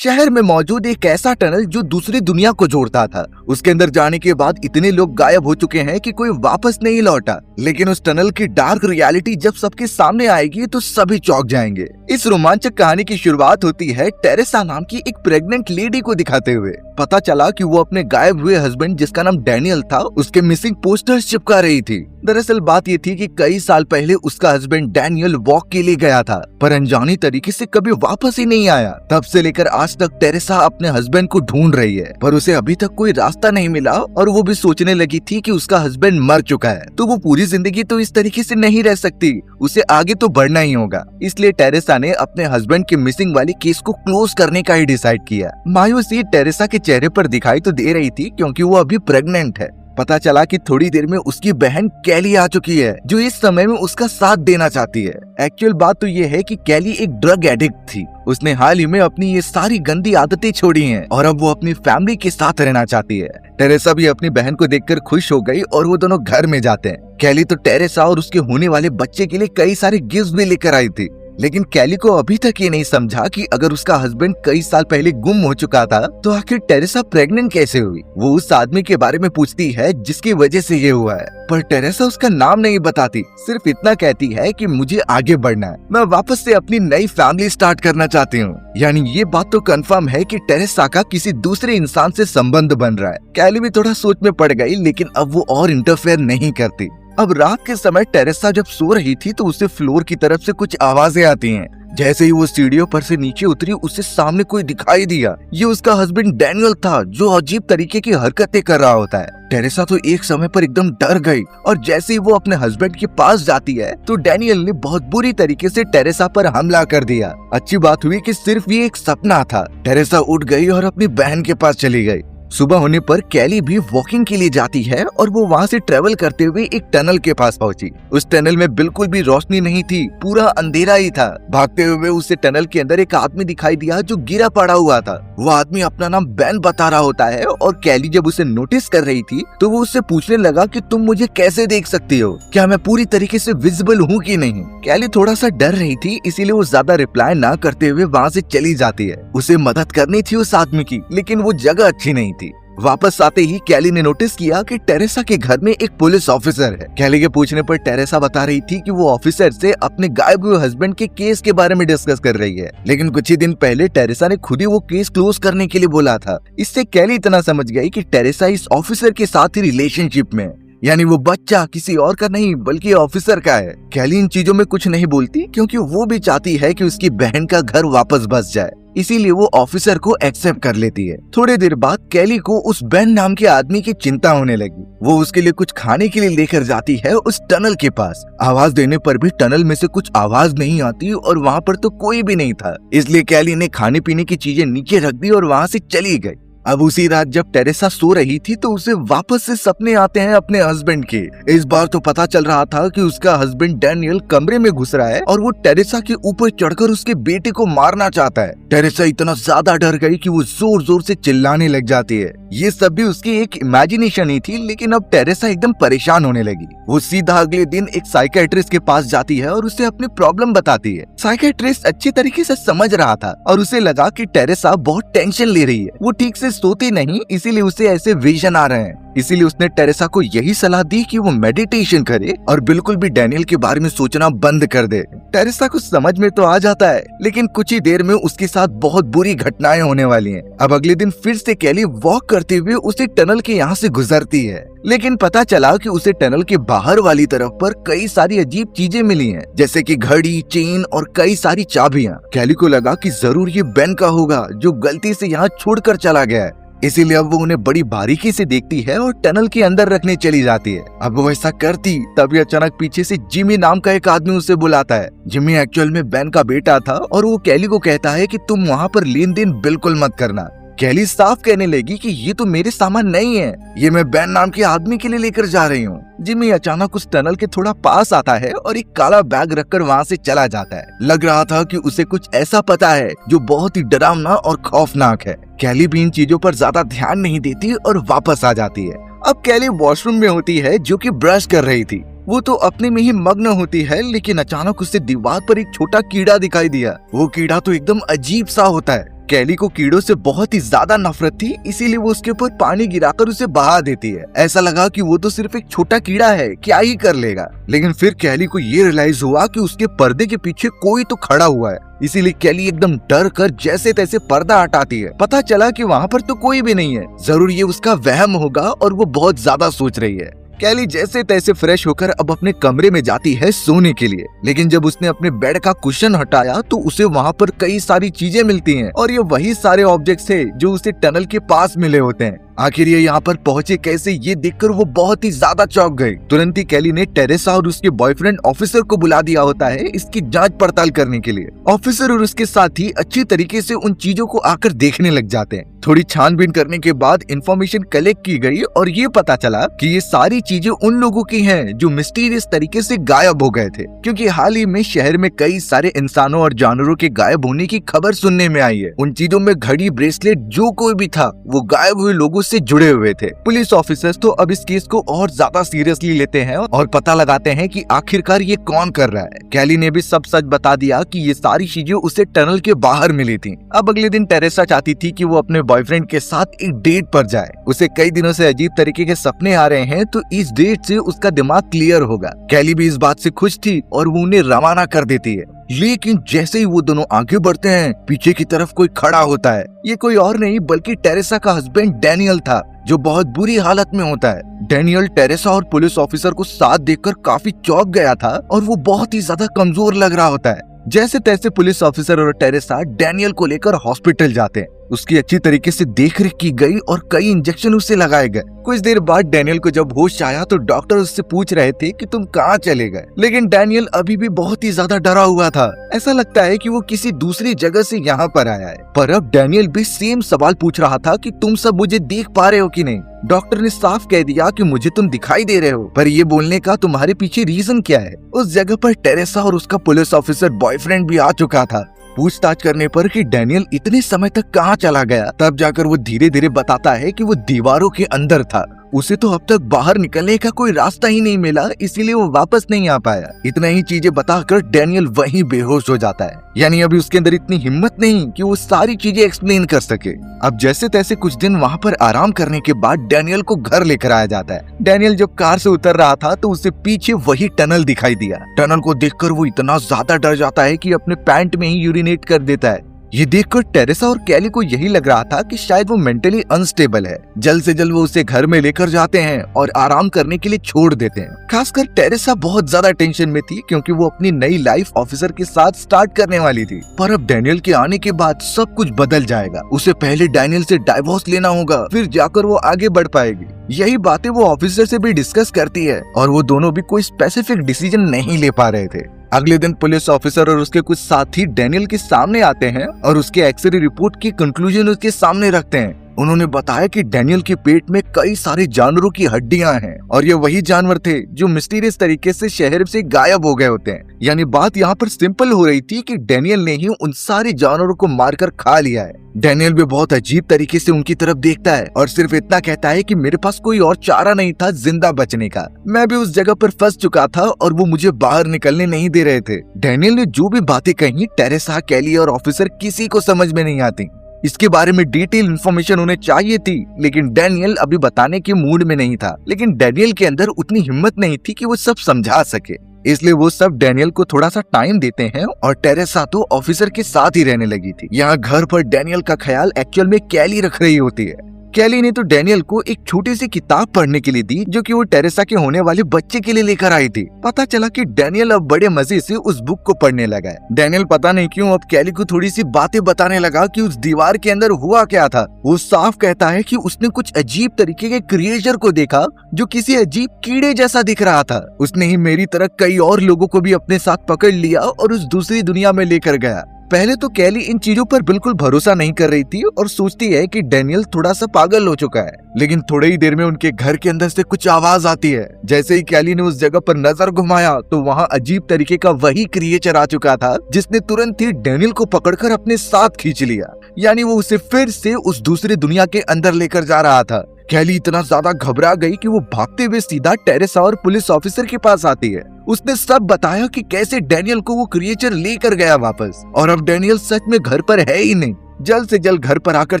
शहर में मौजूद एक ऐसा टनल जो दूसरी दुनिया को जोड़ता था। उसके अंदर जाने के बाद इतने लोग गायब हो चुके हैं कि कोई वापस नहीं लौटा। लेकिन उस टनल की डार्क रियलिटी जब सबके सामने आएगी तो सभी चौंक जाएंगे। इस रोमांचक कहानी की शुरुआत होती है टेरेसा नाम की एक प्रेग्नेंट लेडी को दिखाते हुए। पता चला कि वो अपने गायब हुए हस्बैंड, जिसका नाम डैनियल था, उसके मिसिंग पोस्टर्स चिपका रही थी। दरअसल बात ये थी कि कई साल पहले उसका हस्बैंड डैनियल वॉक के लिए गया था, पर अनजानी तरीके से कभी वापस ही नहीं आया। तब से लेकर आज तक टेरेसा अपने हस्बैंड को ढूंढ रही है, पर उसे अभी तक कोई रास्ता नहीं मिला और वो भी सोचने लगी थी कि उसका हस्बैंड मर चुका है, तो वो पूरी जिंदगी तो इस तरीके से नहीं रह सकती, उसे आगे तो बढ़ना ही होगा। इसलिए टेरेसा ने अपने हस्बैंड के मिसिंग वाली केस को क्लोज करने का ही डिसाइड किया। मायूसी टेरेसा के चेहरे पर दिखाई तो दे रही थी क्योंकि वो अभी प्रेग्नेंट है। पता चला कि थोड़ी देर में उसकी बहन कैली आ चुकी है, जो इस समय में उसका साथ देना चाहती है। एक्चुअल बात तो ये है कि कैली एक ड्रग एडिक्ट थी। उसने हाल ही में अपनी ये सारी गंदी आदतें छोड़ी हैं और अब वो अपनी फैमिली के साथ रहना चाहती है। टेरेसा भी अपनी बहन को देखकर खुश हो गई और वो दोनों घर में जाते हैं। कैली तो टेरेसा और उसके होने वाले बच्चे के लिए कई सारे गिफ्ट भी लेकर आई थी, लेकिन कैली को अभी तक ये नहीं समझा कि अगर उसका हस्बैंड कई साल पहले गुम हो चुका था तो आखिर टेरेसा प्रेग्नेंट कैसे हुई। वो उस आदमी के बारे में पूछती है जिसकी वजह से ये हुआ है, पर टेरेसा उसका नाम नहीं बताती, सिर्फ इतना कहती है कि मुझे आगे बढ़ना है, मैं वापस से अपनी नई फैमिली स्टार्ट करना चाहती हूँ। यानी ये बात तो कंफर्म है कि टेरेसा का किसी दूसरे इंसान से संबंध बन रहा है। कैली भी थोड़ा सोच में पड़ गई, लेकिन अब वो और इंटरफेयर नहीं करती। अब रात के समय टेरेसा जब सो रही थी तो उसे फ्लोर की तरफ से कुछ आवाजें आती हैं। जैसे ही वो सीढ़ियों पर से नीचे उतरी, उसे सामने कोई दिखाई दिया। ये उसका हस्बैंड डैनियल था, जो अजीब तरीके की हरकतें कर रहा होता है। टेरेसा तो एक समय पर एकदम डर गई और जैसे ही वो अपने हस्बैंड के पास जाती है तो डैनियल ने बहुत बुरी तरीके से टेरेसा पर हमला कर दिया। अच्छी बात हुई कि सिर्फ ये एक सपना था। टेरेसा उठ गई और अपनी बहन के पास चली गई। सुबह होने पर कैली भी वॉकिंग के लिए जाती है और वो वहाँ से ट्रेवल करते हुए एक टनल के पास पहुंची। उस टनल में बिल्कुल भी रोशनी नहीं थी, पूरा अंधेरा ही था। भागते हुए उसे टनल के अंदर एक आदमी दिखाई दिया जो गिरा पड़ा हुआ था। वो आदमी अपना नाम बैन बता रहा होता है और कैली जब उसे नोटिस कर रही थी तो वो उससे पूछने लगा कि तुम मुझे कैसे देख सकती हो, क्या मैं पूरी तरीके से विजिबल हूँ कि नहीं। कैली थोड़ा सा डर रही थी, इसीलिए वो ज्यादा रिप्लाई ना करते हुए वहाँ से चली जाती है। उसे मदद करनी थी उस आदमी की, लेकिन वो जगह अच्छी नहीं थी। वापस आते ही कैली ने नोटिस किया कि टेरेसा के घर में एक पुलिस ऑफिसर है। कैली के पूछने पर टेरेसा बता रही थी कि वो ऑफिसर से अपने गायब हुए हस्बैंड के केस के बारे में डिस्कस कर रही है, लेकिन कुछ ही दिन पहले टेरेसा ने खुद ही वो केस क्लोज करने के लिए बोला था। इससे कैली इतना समझ गई कि टेरेसा इस ऑफिसर के साथ ही रिलेशनशिप में, यानी वो बच्चा किसी और का नहीं बल्कि ऑफिसर का है। कैली इन चीजों में कुछ नहीं बोलती क्योंकि वो भी चाहती है कि उसकी बहन का घर वापस बस जाए, इसीलिए वो ऑफिसर को एक्सेप्ट कर लेती है। थोड़ी देर बाद कैली को उस बेन नाम के आदमी की चिंता होने लगी। वो उसके लिए कुछ खाने के लिए लेकर जाती है उस टनल के पास। आवाज देने पर भी टनल में से कुछ आवाज नहीं आती और वहाँ पर तो कोई भी नहीं था, इसलिए कैली ने खाने पीने की चीजें नीचे रख दी और वहाँ से चली गई। अब उसी रात जब टेरेसा सो रही थी तो उसे वापस से सपने आते हैं अपने हस्बैंड के। इस बार तो पता चल रहा था कि उसका हस्बैंड डैनियल कमरे में घुस रहा है और वो टेरेसा के ऊपर चढ़कर उसके बेटे को मारना चाहता है। टेरेसा इतना ज्यादा डर गई कि वो जोर जोर से चिल्लाने लग जाती है। ये सब भी उसकी एक इमेजिनेशन ही थी, लेकिन अब टेरेसा एकदम परेशान होने लगी। वो सीधा अगले दिन एक साइकियाट्रिस्ट के पास जाती है और उसे अपनी प्रॉब्लम बताती है। साइकियाट्रिस्ट अच्छी तरीके से समझ रहा था और उसे लगा कि टेरेसा बहुत टेंशन ले रही है, वो ठीक से सोती नहीं, इसीलिए उसे ऐसे विजन आ रहे हैं। इसीलिए उसने टेरेसा को यही सलाह दी कि वो मेडिटेशन करे और बिल्कुल भी डैनियल के बारे में सोचना बंद कर दे। टेरेसा को समझ में तो आ जाता है, लेकिन कुछ ही देर में उसके साथ बहुत बुरी घटनाएं होने वाली हैं। अब अगले दिन फिर से कैली वॉक करते हुए उसी टनल के यहाँ से गुजरती है, लेकिन पता चला कि उसे टनल के बाहर वाली तरफ पर कई सारी अजीब चीजें मिली हैं, जैसे कि घड़ी, चेन और कई सारी चाबियां। कैली को लगा कि जरूर ये बेन का होगा जो गलती से यहाँ छोड़कर चला गया है, इसीलिए अब वो उन्हें बड़ी बारीकी से देखती है और टनल के अंदर रखने चली जाती है। अब वो ऐसा करती तभी अचानक पीछे से जिमी नाम का एक आदमी उसे बुलाता है। जिमी एक्चुअल में बेन का बेटा था और वो कैली को कहता है कि तुम वहाँ पर लेन देन बिल्कुल मत करना। कैली साफ कहने लगी कि ये तो मेरे सामान नहीं है, ये मैं बेन नाम के आदमी के लिए लेकर जा रही हूँ। जिमी अचानक उस टनल के थोड़ा पास आता है और एक काला बैग रखकर वहाँ से चला जाता है। लग रहा था कि उसे कुछ ऐसा पता है जो बहुत ही डरावना और खौफनाक है। कैली भी इन चीजों पर ज्यादा ध्यान नहीं देती और वापस आ जाती है। अब कैली वॉशरूम में होती है जो कि ब्रश कर रही थी। वो तो अपने में ही मग्न होती है, लेकिन अचानक उससे दीवार पर एक छोटा कीड़ा दिखाई दिया। वो कीड़ा तो एकदम अजीब सा होता है। कैली को कीड़ों से बहुत ही ज्यादा नफरत थी, इसीलिए वो उसके ऊपर पानी गिराकर उसे बहा देती है। ऐसा लगा कि वो तो सिर्फ एक छोटा कीड़ा है, क्या ही कर लेगा। लेकिन फिर कैली को ये रियलाइज हुआ कि उसके पर्दे के पीछे कोई तो खड़ा हुआ है। इसीलिए कैली एकदम डर कर जैसे तैसे पर्दा हटाती है। पता चला कि वहाँ पर तो कोई भी नहीं है, जरूर ये उसका वहम होगा और वो बहुत ज्यादा सोच रही है। कैली जैसे तैसे फ्रेश होकर अब अपने कमरे में जाती है सोने के लिए, लेकिन जब उसने अपने बेड का कुशन हटाया तो उसे वहाँ पर कई सारी चीजें मिलती हैं और ये वही सारे ऑब्जेक्ट्स है जो उसे टनल के पास मिले होते हैं। आखिर ये यहाँ पर पहुंचे कैसे, ये देखकर वो बहुत ही ज्यादा चौंक गई। तुरंत ही कैली ने टेरेसा और उसके बॉयफ्रेंड ऑफिसर को बुला दिया होता है इसकी जांच पड़ताल करने के लिए। ऑफिसर और उसके साथी अच्छी तरीके से उन चीजों को आकर देखने लग जाते हैं। थोड़ी छानबीन करने के बाद इंफॉर्मेशन कलेक्ट की गई और ये पता चला कि ये सारी चीजें उन लोगों की हैं जो मिस्टीरियस तरीके से गायब हो गए थे, क्योंकि हाल ही में शहर में कई सारे इंसानों और जानवरों के गायब होने की खबर सुनने में आई है। उन चीजों में घड़ी, ब्रेसलेट, जो कोई भी था वो गायब हुए लोगों से जुड़े हुए थे। पुलिस ऑफिसर्स तो अब इस केस को और ज्यादा सीरियसली लेते हैं और पता लगाते हैं कि आखिरकार ये कौन कर रहा है। कैली ने भी सब सच बता दिया कि ये सारी चीजें उसे टनल के बाहर मिली थी। अब अगले दिन टेरेसा चाहती थी कि वो अपने बॉयफ्रेंड के साथ एक डेट पर जाए। उसे कई दिनों से अजीब तरीके के सपने आ रहे हैं, तो इस डेट से उसका दिमाग क्लियर होगा। कैली भी इस बात से खुश थी और वो उन्हें रवाना कर देती है। लेकिन जैसे ही वो दोनों आगे बढ़ते हैं, पीछे की तरफ कोई खड़ा होता है। ये कोई और नहीं बल्कि टेरेसा का हस्बैंड डैनियल था, जो बहुत बुरी हालत में होता है। डैनियल टेरेसा और पुलिस ऑफिसर को साथ देखकर काफी चौंक गया था और वो बहुत ही ज्यादा कमजोर लग रहा होता है। जैसे तैसे पुलिस ऑफिसर और टेरेसा डैनियल को लेकर हॉस्पिटल जाते हैं। उसकी अच्छी तरीके से देखरेख की गई और कई इंजेक्शन उसे लगाए गए। कुछ देर बाद डैनियल को जब होश आया तो डॉक्टर उससे पूछ रहे थे कि तुम कहाँ चले गए, लेकिन डैनियल अभी भी बहुत ही ज्यादा डरा हुआ था। ऐसा लगता है कि वो किसी दूसरी जगह से यहाँ पर आया है। पर अब डैनियल भी सेम सवाल पूछ रहा था कि तुम सब मुझे देख पा रहे हो कि नहीं। डॉक्टर ने साफ कह दिया कि मुझे तुम दिखाई दे रहे हो, पर ये बोलने का तुम्हारे पीछे रीजन क्या है। उस जगह पर टेरेसा और उसका पुलिस ऑफिसर बॉयफ्रेंड भी आ चुका था। पूछताछ करने पर कि डैनियल इतने समय तक कहाँ चला गया, तब जाकर वो धीरे धीरे बताता है कि वो दीवारों के अंदर था। उसे तो अब तक बाहर निकलने का कोई रास्ता ही नहीं मिला, इसीलिए वो वापस नहीं आ पाया। इतना ही चीजें बताकर डैनियल वहीं बेहोश हो जाता है। यानी अभी उसके अंदर इतनी हिम्मत नहीं कि वो सारी चीजें एक्सप्लेन कर सके। अब जैसे तैसे कुछ दिन वहाँ पर आराम करने के बाद डैनियल को घर लेकर आया जाता है। डैनियल जब कार से उतर रहा था तो उसे पीछे वही टनल दिखाई दिया। टनल को देखकर वो इतना ज्यादा डर जाता है कि अपने पैंट में ही यूरिनेट कर देता है। ये देखकर टेरेसा और कैली को यही लग रहा था कि शायद वो मेंटली अनस्टेबल है। जल्द से जल्द वो उसे घर में लेकर जाते हैं और आराम करने के लिए छोड़ देते हैं। खासकर टेरेसा बहुत ज्यादा टेंशन में थी, क्योंकि वो अपनी नई लाइफ ऑफिसर के साथ स्टार्ट करने वाली थी। पर अब डैनियल के आने के बाद सब कुछ बदल जाएगा। उसे पहले डैनियल से डाइवोर्स लेना होगा, फिर जाकर वो आगे बढ़ पाएगी। यही बातें वो ऑफिसर से भी डिस्कस करती है और वो दोनों भी कोई स्पेसिफिक डिसीजन नहीं ले पा रहे थे। अगले दिन पुलिस ऑफिसर और उसके कुछ साथी डैनियल के सामने आते हैं और उसके एक्सरे रिपोर्ट की कंक्लूजन उसके सामने रखते हैं। उन्होंने बताया कि डैनियल के पेट में कई सारे जानवरों की हड्डियां हैं और ये वही जानवर थे जो मिस्टीरियस तरीके से शहर से गायब हो गए होते हैं। यानी बात यहाँ पर सिंपल हो रही थी कि डैनियल ने ही उन सारे जानवरों को मारकर खा लिया है। डैनियल भी बहुत अजीब तरीके से उनकी तरफ देखता है और सिर्फ इतना कहता है कि मेरे पास कोई और चारा नहीं था जिंदा बचने का। मैं भी उस जगह पर फंस चुका था और वो मुझे बाहर निकलने नहीं दे रहे थे। डैनियल ने जो भी बातें कही, टेरेसा, कैली और ऑफिसर किसी को समझ में नहीं आती। इसके बारे में डिटेल इन्फॉर्मेशन उन्हें चाहिए थी, लेकिन डैनियल अभी बताने के मूड में नहीं था। लेकिन डैनियल के अंदर उतनी हिम्मत नहीं थी कि वो सब समझा सके, इसलिए वो सब डैनियल को थोड़ा सा टाइम देते हैं और टेरेसा तो ऑफिसर के साथ ही रहने लगी थी। यहाँ घर पर डैनियल का ख्याल एक्चुअल में कैली रख रही होती है। कैली ने तो डैनियल को एक छोटी सी किताब पढ़ने के लिए दी, जो कि वो टेरेसा के होने वाले बच्चे के लिए लेकर आई थी। पता चला कि डैनियल अब बड़े मजे से उस बुक को पढ़ने लगा है। डैनियल पता नहीं क्यों अब कैली को थोड़ी सी बातें बताने लगा कि उस दीवार के अंदर हुआ क्या था। वो साफ कहता है कि उसने कुछ अजीब तरीके के क्रिएचर को देखा जो किसी अजीब कीड़े जैसा दिख रहा था। उसने ही मेरी तरह कई और लोगों को भी अपने साथ पकड़ लिया और उस दूसरी दुनिया में लेकर गया। पहले तो कैली इन चीजों पर बिल्कुल भरोसा नहीं कर रही थी और सोचती है कि डैनियल थोड़ा सा पागल हो चुका है। लेकिन थोड़ी ही देर में उनके घर के अंदर से कुछ आवाज आती है। जैसे ही कैली ने उस जगह पर नजर घुमाया तो वहाँ अजीब तरीके का वही क्रिएचर आ चुका था, जिसने तुरंत ही डैनियल को पकड़कर अपने साथ खींच लिया। यानी वो उसे फिर से उस दूसरी दुनिया के अंदर लेकर जा रहा था। कैली इतना ज्यादा घबरा गई कि वो भागते हुए सीधा टेरेसा और पुलिस ऑफिसर के पास आती है। उसने सब बताया कि कैसे डैनियल को वो क्रिएचर लेकर गया वापस, और अब डैनियल सच में घर पर है ही नहीं। जल्द से जल्द घर पर आकर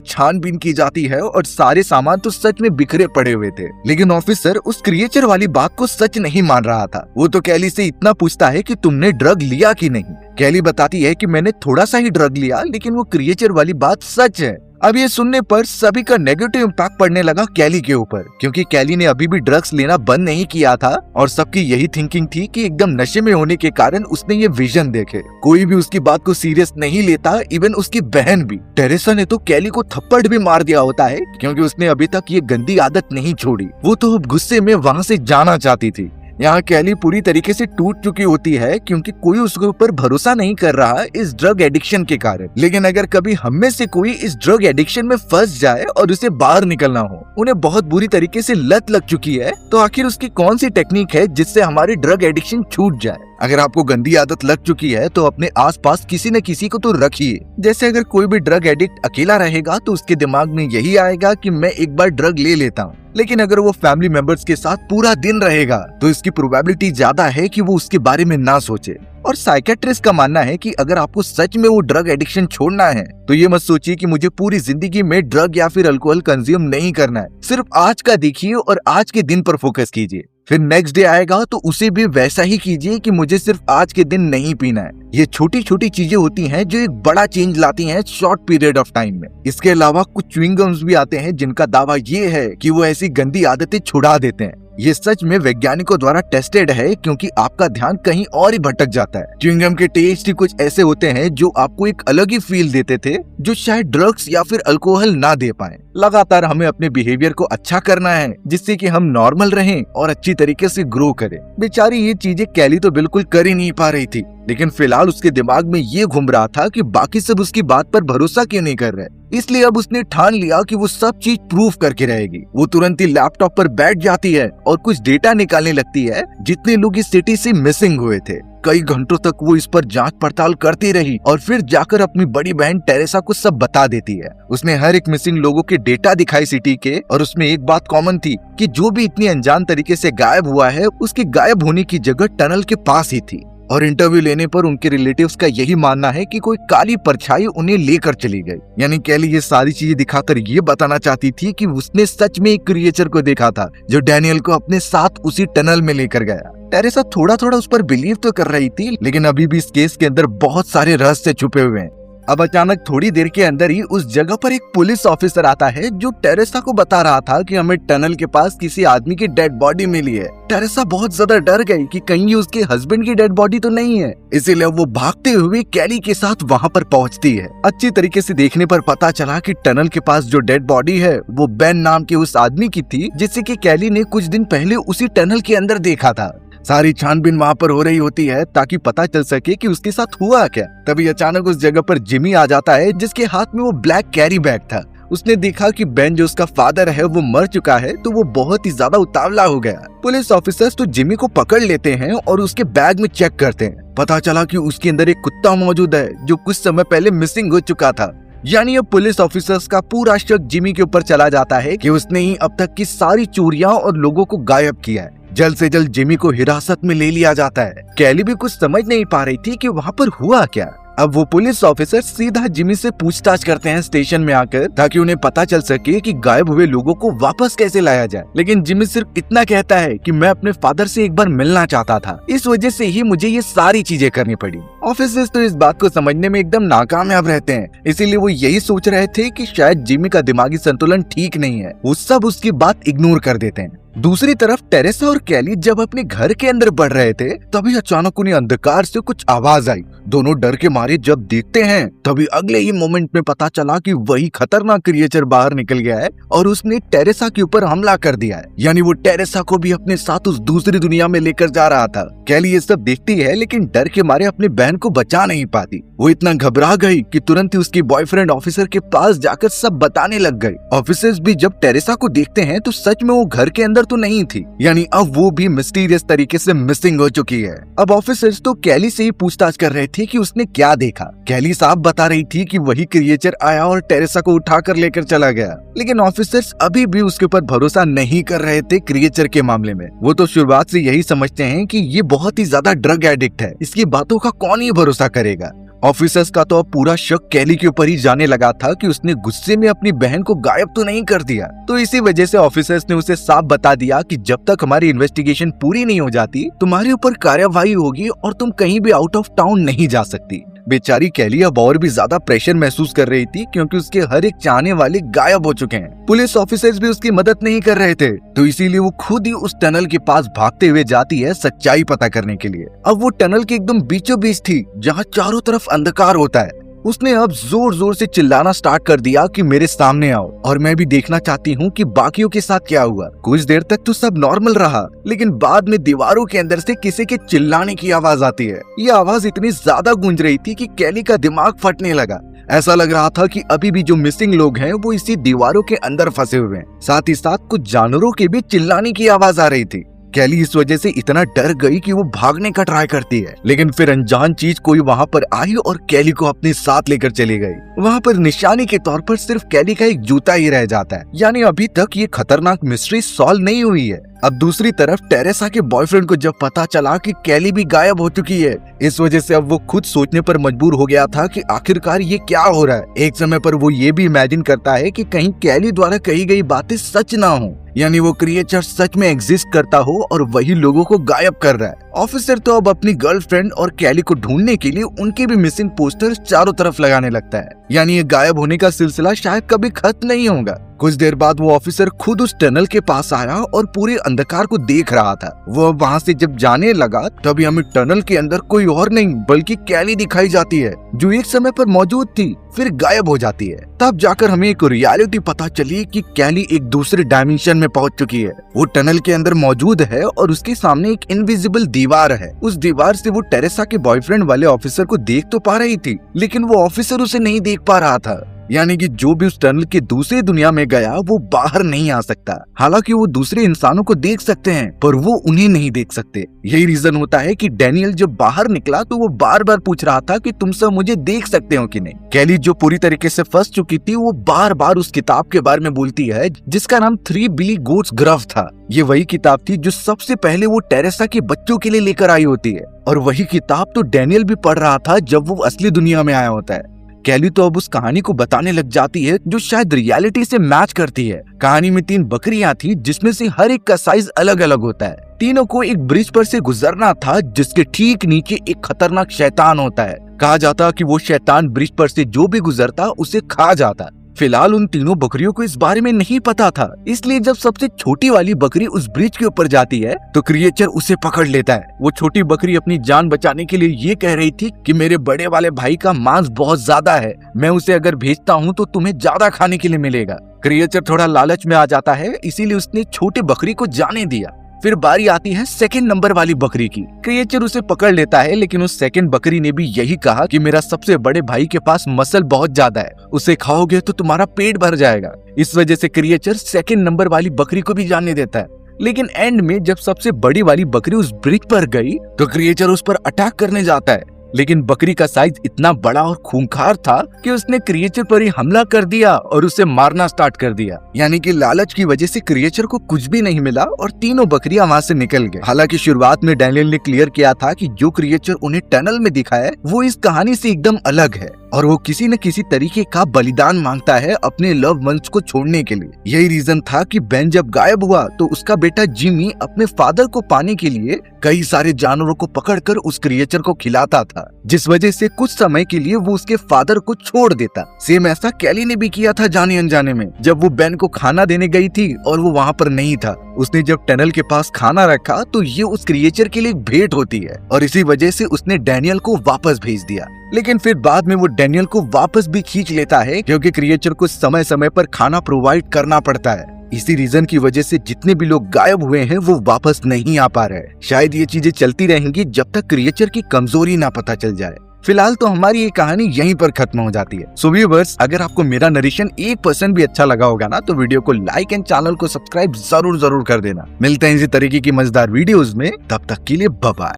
छानबीन की जाती है और सारे सामान तो सच में बिखरे पड़े हुए थे। लेकिन ऑफिसर उस क्रिएचर वाली बात को सच नहीं मान रहा था। वो तो कैली से इतना पूछता है कि तुमने ड्रग लिया कि नहीं। कैली बताती है कि मैंने थोड़ा सा ही ड्रग लिया, लेकिन वो क्रिएचर वाली बात सच है। अब ये सुनने पर सभी का नेगेटिव इम्पैक्ट पड़ने लगा कैली के ऊपर, क्योंकि कैली ने अभी भी ड्रग्स लेना बंद नहीं किया था और सबकी यही थिंकिंग थी कि एकदम नशे में होने के कारण उसने ये विजन देखे। कोई भी उसकी बात को सीरियस नहीं लेता, इवन उसकी बहन भी। टेरेसा ने तो कैली को थप्पड़ भी मार दिया होता है, क्योंकि उसने अभी तक ये गंदी आदत नहीं छोड़ी। वो तो अब गुस्से में वहाँ से जाना चाहती थी। यहाँ कैली पूरी तरीके से टूट चुकी होती है, क्योंकि कोई उसके ऊपर भरोसा नहीं कर रहा इस ड्रग एडिक्शन के कारण। लेकिन अगर कभी हम में से कोई इस ड्रग एडिक्शन में फंस जाए और उसे बाहर निकलना हो, उन्हें बहुत बुरी तरीके से लत लग चुकी है, तो आखिर उसकी कौन सी टेक्निक है जिससे हमारी ड्रग एडिक्शन छूट जाए। अगर आपको गंदी आदत लग चुकी है तो अपने आसपास किसी न किसी को तो रखिए। जैसे अगर कोई भी ड्रग एडिक्ट अकेला रहेगा तो उसके दिमाग में यही आएगा कि मैं एक बार ड्रग ले लेता हूँ। लेकिन अगर वो फैमिली मेंबर्स के साथ पूरा दिन रहेगा तो इसकी प्रोबेबिलिटी ज्यादा है कि वो उसके बारे में ना सोचे। और साइकेट्रिस्ट का मानना है कि अगर आपको सच में वो ड्रग एडिक्शन छोड़ना है तो ये मत सोचिए कि मुझे पूरी जिंदगी में ड्रग या फिर अल्कोहल कंज्यूम नहीं करना है। सिर्फ आज का देखिए और आज के दिन पर फोकस कीजिए। फिर नेक्स्ट डे आएगा तो उसे भी वैसा ही कीजिए कि मुझे सिर्फ आज के दिन नहीं पीना है। ये छोटी छोटी चीजें होती हैं जो एक बड़ा चेंज लाती हैं शॉर्ट पीरियड ऑफ टाइम में। इसके अलावा कुछ च्युइंग गम्स भी आते हैं जिनका दावा ये है कि वो ऐसी गंदी आदतें छुड़ा देते हैं। ये सच में वैज्ञानिकों द्वारा टेस्टेड है, क्योंकि आपका ध्यान कहीं और ही भटक जाता है। च्युइंग गम के टेस्ट ही कुछ ऐसे होते हैं जो आपको एक अलग ही फील देते थे, जो शायद ड्रग्स या फिर अल्कोहल ना दे पाए। लगातार हमें अपने बिहेवियर को अच्छा करना है, जिससे कि हम नॉर्मल रहें और अच्छी तरीके से ग्रो करें। बेचारी ये चीजें कैली तो बिल्कुल कर ही नहीं पा रही थी, लेकिन फिलहाल उसके दिमाग में ये घूम रहा था कि बाकी सब उसकी बात पर भरोसा क्यों नहीं कर रहे। इसलिए अब उसने ठान लिया कि वो सब चीज प्रूफ करके रहेगी। वो तुरंत ही लैपटॉप पर बैठ जाती है और कुछ डेटा निकालने लगती है, जितने लोग इस सिटी से मिसिंग हुए थे। कई घंटों तक वो इस पर जांच पड़ताल करती रही और फिर जाकर अपनी बड़ी बहन टेरेसा को सब बता देती है। उसने हर एक मिसिंग लोगों के डेटा दिखाई सिटी के, और उसमें एक बात कॉमन थी कि जो भी इतनी अनजान तरीके से गायब हुआ है, उसके गायब होने की जगह टनल के पास ही थी। और इंटरव्यू लेने पर उनके रिलेटिव्स का यही मानना है कि कोई काली परछाई उन्हें लेकर चली गई। यानी कैली ये सारी चीजें दिखाकर ये बताना चाहती थी कि उसने सच में एक क्रिएचर को देखा था जो डैनियल को अपने साथ उसी टनल में लेकर गया। टेरेसा थोड़ा थोड़ा उस पर बिलीव तो कर रही थी, लेकिन अभी भी इस केस के अंदर बहुत सारे रहस्य छुपे हुए हैं। अब अचानक थोड़ी देर के अंदर ही उस जगह पर एक पुलिस ऑफिसर आता है, जो टेरेसा को बता रहा था कि हमें टनल के पास किसी आदमी की डेड बॉडी मिली है। टेरेसा बहुत ज्यादा डर गई कि कहीं ये उसके हस्बैंड की डेड बॉडी तो नहीं है, इसीलिए वो भागते हुए कैली के साथ वहाँ पर पहुँचती है। अच्छी तरीके से देखने पर पता चला कि टनल के पास जो डेड बॉडी है वो बेन नाम के उस आदमी की थी, जिससे कि कैली ने कुछ दिन पहले उसी टनल के अंदर देखा था। सारी छानबीन वहाँ पर हो रही होती है ताकि पता चल सके कि उसके साथ हुआ क्या। तभी अचानक उस जगह पर जिमी आ जाता है, जिसके हाथ में वो ब्लैक कैरी बैग था। उसने देखा कि बेन जो उसका फादर है वो मर चुका है, तो वो बहुत ही ज्यादा उतावला हो गया। पुलिस ऑफिसर्स तो जिमी को पकड़ लेते हैं और उसके बैग में चेक करते हैं। पता चला कि उसके अंदर एक कुत्ता मौजूद है जो कुछ समय पहले मिसिंग हो चुका था। यानी अब पुलिस ऑफिसर्स का पूरा शक जिमी के ऊपर चला जाता है कि उसने ही अब तक की सारी चोरियां और लोगों को गायब किया है। जल्द से जल्द जिमी को हिरासत में ले लिया जाता है। कैली भी कुछ समझ नहीं पा रही थी कि वहाँ पर हुआ क्या। अब वो पुलिस ऑफिसर सीधा जिमी से पूछताछ करते हैं स्टेशन में आकर, ताकि उन्हें पता चल सके कि गायब हुए लोगों को वापस कैसे लाया जाए। लेकिन जिमी सिर्फ इतना कहता है कि मैं अपने फादर से एक बार मिलना चाहता था, इस वजह से ही मुझे ये सारी चीजें करनी पड़ी। ऑफिसर्स तो इस बात को समझने में एकदम नाकामयाब रहते हैं, इसीलिए वो यही सोच रहे थे कि शायद जिमी का दिमागी संतुलन ठीक नहीं है। वो सब उसकी बात इग्नोर कर देते हैं। दूसरी तरफ टेरेसा और कैली जब अपने घर के अंदर बढ़ रहे थे, तभी अचानक उन्हें अंधकार से कुछ आवाज आई। दोनों डर के मारे जब देखते हैं, तभी अगले ही मोमेंट में पता चला कि वही खतरनाक क्रिएचर बाहर निकल गया है और उसने टेरेसा के ऊपर हमला कर दिया है। यानी वो टेरेसा को भी अपने साथ उस दूसरी दुनिया में लेकर जा रहा था। कैली ये सब देखती है, लेकिन डर के मारे अपनी बहन को बचा नहीं पाती। वो इतना घबरा गई कि तुरंत ही उसकी बॉयफ्रेंड ऑफिसर के पास जाकर सब बताने लग गई। ऑफिसर्स भी जब टेरेसा को देखते हैं तो सच में वो घर के अंदर अंदर तो नहीं थी, यानी अब वो भी मिस्टीरियस तरीके से मिसिंग हो चुकी है। अब ऑफिसर्स तो कैली से ही पूछताछ कर रहे थे कि उसने क्या देखा। कैली साहब बता रही थी कि वही क्रिएचर आया और टेरेसा को उठाकर लेकर चला गया, लेकिन ऑफिसर्स अभी भी उसके ऊपर भरोसा नहीं कर रहे थे क्रिएचर के मामले में। वो तो शुरुआत से यही समझते हैं कि ये बहुत ही ज्यादा ड्रग एडिक्ट है, इसकी बातों का कौन ही भरोसा करेगा। ऑफिसर्स का तो अब पूरा शक कैली के ऊपर ही जाने लगा था कि उसने गुस्से में अपनी बहन को गायब तो नहीं कर दिया। तो इसी वजह से ऑफिसर्स ने उसे साफ बता दिया कि जब तक हमारी इन्वेस्टिगेशन पूरी नहीं हो जाती तुम्हारे ऊपर कार्यवाही होगी और तुम कहीं भी आउट ऑफ टाउन नहीं जा सकती। बेचारी कैली अब और भी ज्यादा प्रेशर महसूस कर रही थी क्योंकि उसके हर एक चाहने वाले गायब हो चुके हैं। पुलिस ऑफिसर्स भी उसकी मदद नहीं कर रहे थे, तो इसीलिए वो खुद ही उस टनल के पास भागते हुए जाती है सच्चाई पता करने के लिए। अब वो टनल के एकदम बीचों बीच थी जहाँ चारों तरफ अंधकार होता है। उसने अब जोर जोर से चिल्लाना स्टार्ट कर दिया कि मेरे सामने आओ और मैं भी देखना चाहती हूँ कि बाकियों के साथ क्या हुआ। कुछ देर तक तो सब नॉर्मल रहा, लेकिन बाद में दीवारों के अंदर से किसी के चिल्लाने की आवाज आती है। ये आवाज इतनी ज्यादा गूंज रही थी कि कैली का दिमाग फटने लगा। ऐसा लग रहा था कि अभी भी जो मिसिंग लोग हैं वो इसी दीवारों के अंदर फंसे हुए हैं। साथ ही साथ कुछ जानवरों के भी चिल्लाने की आवाज आ रही थी। कैली इस वजह से इतना डर गई कि वो भागने का ट्राई करती है, लेकिन फिर अनजान चीज कोई वहाँ पर आई और कैली को अपने साथ लेकर चली गई। वहाँ पर निशानी के तौर पर सिर्फ कैली का एक जूता ही रह जाता है, यानी अभी तक ये खतरनाक मिस्ट्री सॉल्व नहीं हुई है। अब दूसरी तरफ टेरेसा के बॉयफ्रेंड को जब पता चला कि कैली भी गायब हो चुकी है, इस वजह से अब वो खुद सोचने पर मजबूर हो गया था कि आखिरकार ये क्या हो रहा है। एक समय पर वो ये भी इमेजिन करता है कि कहीं कैली द्वारा कही गई बातें सच ना हो, यानी वो क्रिएचर सच में एग्जिस्ट करता हो और वही लोगों को गायब कर रहा है। ऑफिसर तो अब अपनी गर्लफ्रेंड और कैली को ढूंढने के लिए उनके भी मिसिंग पोस्टर्स चारों तरफ लगाने लगता है, यानी ये गायब होने का सिलसिला शायद कभी खत्म नहीं होगा। कुछ देर बाद वो ऑफिसर खुद उस टनल के पास आया और पूरे अंधकार को देख रहा था। वो वहाँ से जब जाने लगा तभी हमें टनल के अंदर कोई और नहीं बल्कि कैली दिखाई जाती है, जो एक समय पर मौजूद थी फिर गायब हो जाती है। तब जाकर हमें एक रियलिटी पता चली कि कैली एक दूसरे डायमेंशन में पहुंच चुकी है। वो टनल के अंदर मौजूद है और उसके सामने एक इनविजिबल दीवार है। उस दीवार से वो टेरेसा के बॉयफ्रेंड वाले ऑफिसर को देख तो पा रही थी, लेकिन वो ऑफिसर उसे नहीं देख पा रहा था। यानी कि जो भी उस टनल के दूसरी दुनिया में गया वो बाहर नहीं आ सकता। हालांकि वो दूसरे इंसानों को देख सकते हैं पर वो उन्हें नहीं देख सकते। यही रीजन होता है कि डैनियल जब बाहर निकला तो वो बार बार पूछ रहा था कि तुम सब मुझे देख सकते हो कि नहीं। कैली जो पूरी तरीके से फंस चुकी थी वो बार बार उस किताब के बारे में बोलती है जिसका नाम 3 बिली गोट्स ग्रफ था। ये वही किताब थी जो सबसे पहले वो टेरेसा के बच्चों के लिए लेकर आई होती है, और वही किताब तो डैनियल भी पढ़ रहा था जब वो असली दुनिया में आया होता है। कैली तो अब उस कहानी को बताने लग जाती है जो शायद रियलिटी से मैच करती है। कहानी में 3 बकरियां थी जिसमें से हर एक का साइज अलग अलग होता है। तीनों को एक ब्रिज पर से गुजरना था जिसके ठीक नीचे एक खतरनाक शैतान होता है। कहा जाता कि वो शैतान ब्रिज पर से जो भी गुजरता उसे खा जाता। फिलहाल उन तीनों बकरियों को इस बारे में नहीं पता था, इसलिए जब सबसे छोटी वाली बकरी उस ब्रिज के ऊपर जाती है तो क्रिएचर उसे पकड़ लेता है। वो छोटी बकरी अपनी जान बचाने के लिए ये कह रही थी कि मेरे बड़े वाले भाई का मांस बहुत ज्यादा है, मैं उसे अगर भेजता हूँ तो तुम्हें ज्यादा खाने के लिए मिलेगा। क्रिएचर थोड़ा लालच में आ जाता है, इसीलिए उसने छोटी बकरी को जाने दिया। फिर बारी आती है सेकंड नंबर वाली बकरी की। क्रिएचर उसे पकड़ लेता है, लेकिन उस सेकंड बकरी ने भी यही कहा कि मेरा सबसे बड़े भाई के पास मसल बहुत ज्यादा है, उसे खाओगे तो तुम्हारा पेट भर जाएगा। इस वजह से क्रिएचर सेकंड नंबर वाली बकरी को भी जाने देता है। लेकिन एंड में जब सबसे बड़ी वाली बकरी उस ब्रिज पर गई तो क्रिएचर उस पर अटैक करने जाता है, लेकिन बकरी का साइज इतना बड़ा और खूंखार था कि उसने क्रिएचर पर ही हमला कर दिया और उसे मारना स्टार्ट कर दिया। यानी कि लालच की वजह से क्रिएचर को कुछ भी नहीं मिला और तीनों बकरियां वहां से निकल गए। हालांकि शुरुआत में डैनियल ने क्लियर किया था कि जो क्रिएचर उन्हें टनल में दिखा है वो इस कहानी से एकदम अलग है और वो किसी न किसी तरीके का बलिदान मांगता है अपने लव वंस को छोड़ने के लिए। यही रीजन था कि बेन जब गायब हुआ तो उसका बेटा जिमी अपने फादर को पाने के लिए कई सारे जानवरों को पकड़कर उस क्रिएचर को खिलाता था, जिस वजह से कुछ समय के लिए वो उसके फादर को छोड़ देता। सेम ऐसा कैली ने भी किया था जाने अनजाने में, जब वो बेन को खाना देने गई थी और वो वहाँ पर नहीं था। उसने जब टनल के पास खाना रखा तो ये उस क्रिएचर के लिए एक भेंट होती है और इसी वजह से उसने डैनियल को वापस भेज दिया। लेकिन फिर बाद में वो डैनियल को वापस भी खींच लेता है क्योंकि क्रिएचर को समय समय पर खाना प्रोवाइड करना पड़ता है। इसी रीजन की वजह से जितने भी लोग गायब हुए हैं वो वापस नहीं आ पा रहे। शायद ये चीजें चलती रहेंगी जब तक क्रिएचर की कमजोरी ना पता चल जाए। फिलहाल तो हमारी ये कहानी यहीं पर खत्म हो जाती है। सो व्यूअर्स, अगर आपको मेरा नरेशन 1% भी अच्छा लगा होगा ना, तो वीडियो को लाइक एंड चैनल को सब्सक्राइब जरूर कर देना। मिलते हैं इसी तरीके की मजेदार वीडियोस में, तब तक के लिए बाय बाय।